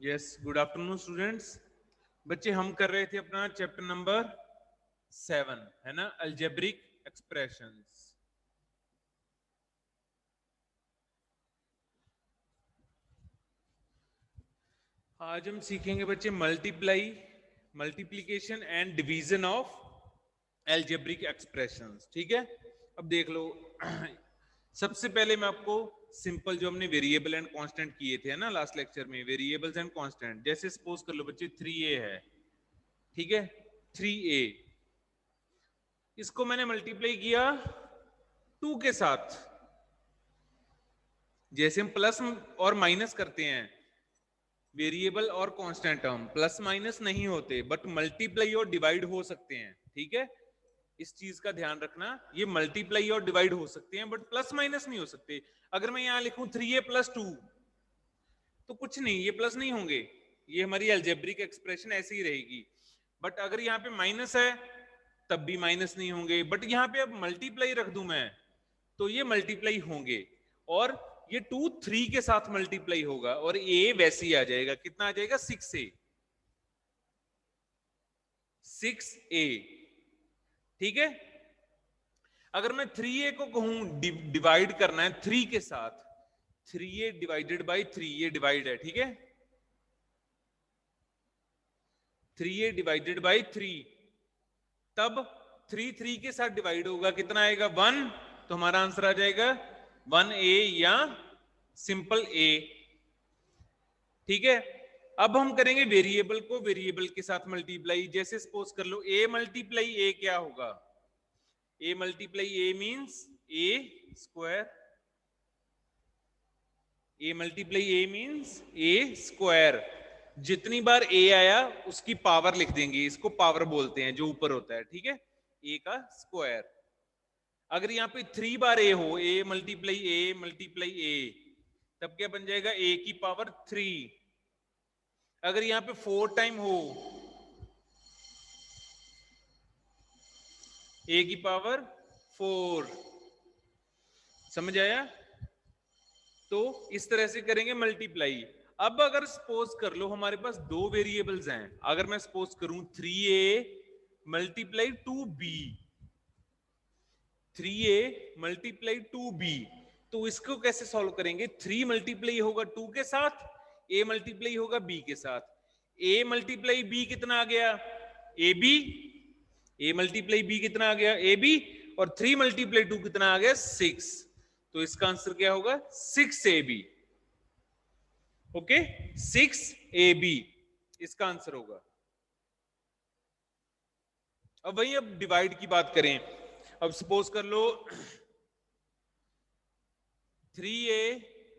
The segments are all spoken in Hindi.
Yes, good afternoon students. बच्चे हम कर रहे थे अपना चैप्टर नंबर 7, है ना, अलजेब्रिक एक्सप्रेशंस। आज हम सीखेंगे बच्चे multiplication and division of algebraic expressions. ठीक है, अब देख लो। सबसे पहले मैं आपको सिंपल जो हमने वेरिएबल एंड कांस्टेंट किए थे ना लास्ट लेक्चर में, वेरिएबल्स एंड कांस्टेंट। जैसे सपोज कर लो बच्चे 3a है, ठीक है, 3a, इसको मैंने मल्टीप्लाई किया 2 के साथ। जैसे हम प्लस और माइनस करते हैं, वेरिएबल और कांस्टेंट टर्म प्लस माइनस नहीं होते, बट मल्टीप्लाई और डिवाइड हो सकते हैं। ठीक है, इस चीज का ध्यान रखना, ये मल्टीप्लाई और डिवाइड हो सकते हैं बट प्लस माइनस नहीं हो सकते। अगर मैं यहां लिखूं 3a + 2 तो कुछ नहीं, ये प्लस नहीं होंगे, ये हमारी अलजेब्रिक एक्सप्रेशन ऐसे ही रहेगी। बट अगर यहाँ पे माइनस है तब भी माइनस नहीं होंगे, बट यहाँ पे अब मल्टीप्लाई रख दूं मैं तो ये मल्टीप्लाई होंगे, और ये 2 3 के साथ मल्टीप्लाई होगा और a वैसे ही आ जाएगा। कितना आ जाएगा? 6a, 6a। ठीक है, अगर मैं 3a को कहूं डिवाइड करना है 3 के साथ, 3a डिवाइडेड बाई 3, ये डिवाइड है, ठीक है, 3a डिवाइडेड बाई 3, तब 3 3 के साथ डिवाइड होगा, कितना आएगा? 1। तो हमारा आंसर आ जाएगा 1a या सिंपल a। ठीक है, अब हम करेंगे वेरिएबल को वेरिएबल के साथ मल्टीप्लाई। जैसे सपोज कर लो a मल्टीप्लाई a क्या होगा? a multiply a means a square, a multiply a means a square. जितनी बार a आया उसकी पावर लिख देंगे, इसको पावर बोलते हैं जो ऊपर होता है। ठीक है, a का स्क्वायर। अगर यहाँ पे 3 बार a हो, a मल्टीप्लाई a, तब क्या बन जाएगा? a की पावर 3। अगर यहाँ पे 4 टाइम हो, a की पावर 4। समझ आया? तो इस तरह से करेंगे मल्टीप्लाई। अब अगर सपोज कर लो हमारे पास दो वेरिएबल्स हैं, अगर मैं सपोज करूं 3a multiply 2b, 3a multiply 2b, तो इसको कैसे सॉल्व करेंगे? 3 मल्टीप्लाई होगा 2 के साथ, a मल्टीप्लाई होगा b के साथ। a मल्टीप्लाई b कितना आ गया? ab। a मल्टीप्लाई b कितना आ गया? ab। और 3 मल्टीप्लाई 2 कितना आ गया? 6। तो इसका आंसर क्या होगा? 6ab। ओके, 6ab इसका आंसर होगा। अब वही, अब डिवाइड की बात करें। अब सपोज कर लो 3a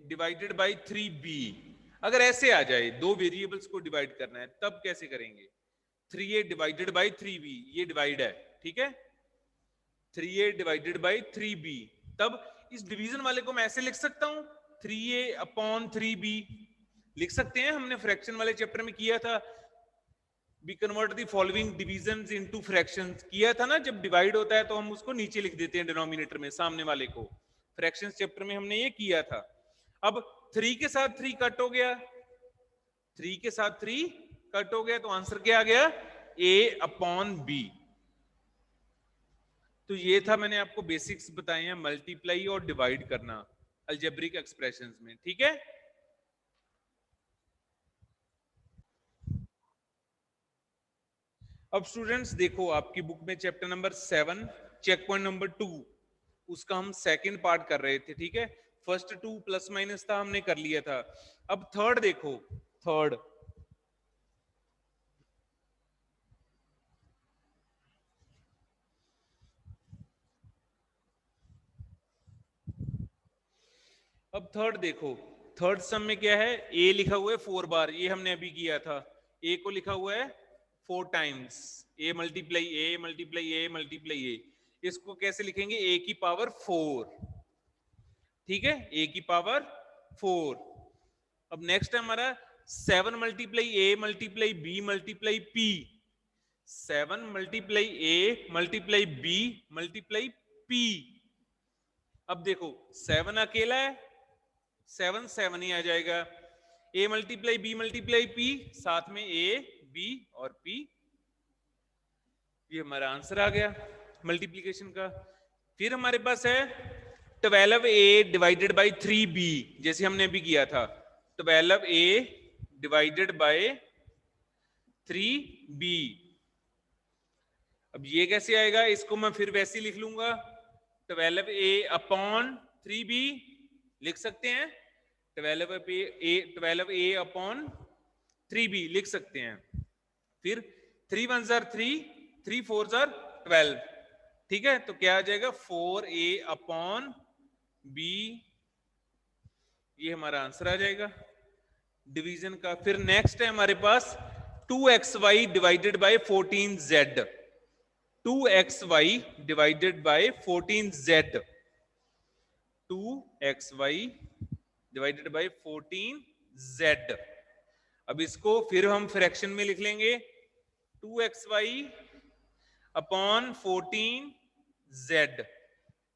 डिवाइडेड बाई 3b। अगर ऐसे आ जाए, दो वेरिएबल्स को डिवाइड करना है, तब कैसे करेंगे? 3a डिवाइडेड बाई 3b, ये डिवाइड है, ठीक है, 3a डिवाइडेड बाई 3b। तब इस डिवीजन वाले को मैं ऐसे लिख सकता हूं, 3a अपॉन 3b लिख सकते हैं। हमने फ्रैक्शन वाले चैप्टर में किया था, we convert the following divisions into fractions, किया था ना। जब डिवाइड होता है तो हम उसको नीचे लिख देते हैं डिनोमिनेटर में, सामने वाले को। फ्रैक्शंस चैप्टर में हमने ये किया था। अब 3 के साथ 3 कट हो गया, 3 के साथ 3 कट हो गया, तो आंसर क्या आ गया? a upon b। तो ये था, मैंने आपको बेसिक्स बताए हैं मल्टीप्लाई और डिवाइड करना अलजेब्रिक एक्सप्रेशंस में। ठीक है, अब स्टूडेंट्स देखो, आपकी बुक में chapter number 7 check point number 2, उसका हम सेकंड पार्ट कर रहे थे। ठीक है, फर्स्ट 2 प्लस माइनस था, हमने कर लिया था। अब थर्ड देखो, थर्ड अब थर्ड देखो, थर्ड सम में क्या है? a लिखा हुआ है 4 बार, ये हमने अभी किया था। a को लिखा हुआ है 4 times, a multiply a multiply a multiply a। इसको कैसे लिखेंगे? a की पावर 4। ठीक है, a की पावर 4। अब नेक्स्ट है हमारा 7 multiply a multiply b multiply p, 7 multiply a multiply b multiply p। अब देखो 7 अकेला है, 7 7 ही आ जाएगा। ए मल्टीप्लाई पी, साथ में ए बी और पी। ये हमारा आंसर आ गया मल्टीप्लीकेशन का। फिर हमारे पास है 12a डिवाइडेड बाई 3b, जैसे हमने अभी किया था 12a डिवाइडेड बाय 3b। अब ये कैसे आएगा, इसको मैं फिर वैसे ही लिख लूंगा 12a अपॉन 3b लिख सकते हैं, 12a अपॉन 3b लिख सकते हैं। फिर 3 1 जार 3, 3 4 जार 12, ठीक है। तो क्या आ जाएगा 4a अपॉन b, ये हमारा आंसर आ जाएगा डिवीजन का। फिर नेक्स्ट है हमारे पास 2xy divided by 14z, 2xy divided by 14z, 2xy divided by 14z। अब इसको फिर हम फ्रैक्शन में लिख लेंगे 2xy upon 14z,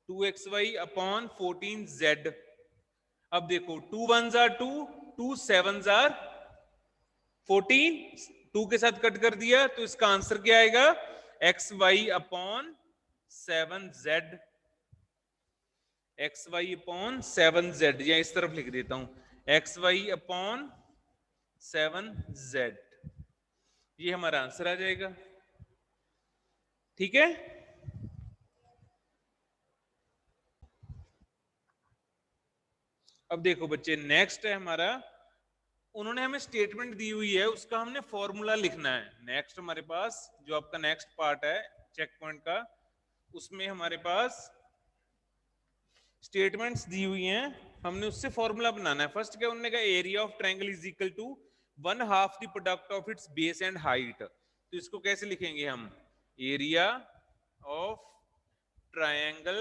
2xy upon 14z। अब देखो 2 1 जार 2, 2 7 जार 14, 2 के साथ कट कर दिया तो इसका आंसर क्या आएगा xy upon 7z, xy upon 7z, या इस तरफ लिख देता हूं xy अपॉन 7z, ये हमारा आंसर आ जाएगा। ठीक है, अब देखो बच्चे नेक्स्ट है हमारा, उन्होंने हमें स्टेटमेंट दी हुई है, उसका हमने फॉर्मूला लिखना है। नेक्स्ट हमारे पास जो आपका नेक्स्ट पार्ट है चेक पॉइंट का, उसमें हमारे पास स्टेटमेंट्स दी हुई हैं, हमने उससे फॉर्मूला बनाना है। फर्स्ट क्या उन्होंने कहा area of triangle is equal to 1/2 the product of its base and height. तो इसको कैसे लिखेंगे हम, area of triangle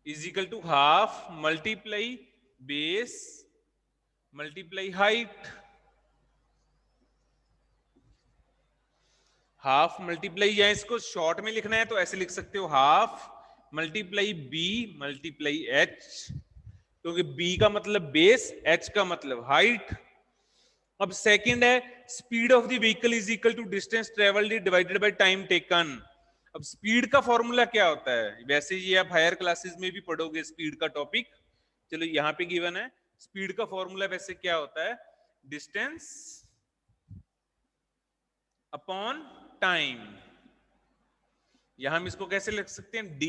is equal to half multiply base multiply height, half multiply, या इसको शॉर्ट में लिखना है तो ऐसे लिख सकते हो half multiply b multiply h, क्योंकि बी का मतलब बेस, एच का मतलब हाइट। अब सेकंड है speed of the vehicle is equal to distance travelled divided by time taken. अब स्पीड का फॉर्मूला क्या होता है, वैसे ये आप हायर क्लासेस में भी पढ़ोगे स्पीड का टॉपिक, चलो यहां पे गिवन है। स्पीड का फॉर्मूला वैसे क्या होता है, डिस्टेंस अपॉन टाइम, यहां हम इसको कैसे लिख सकते हैं, d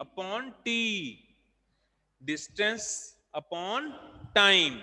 upon T, distance upon time.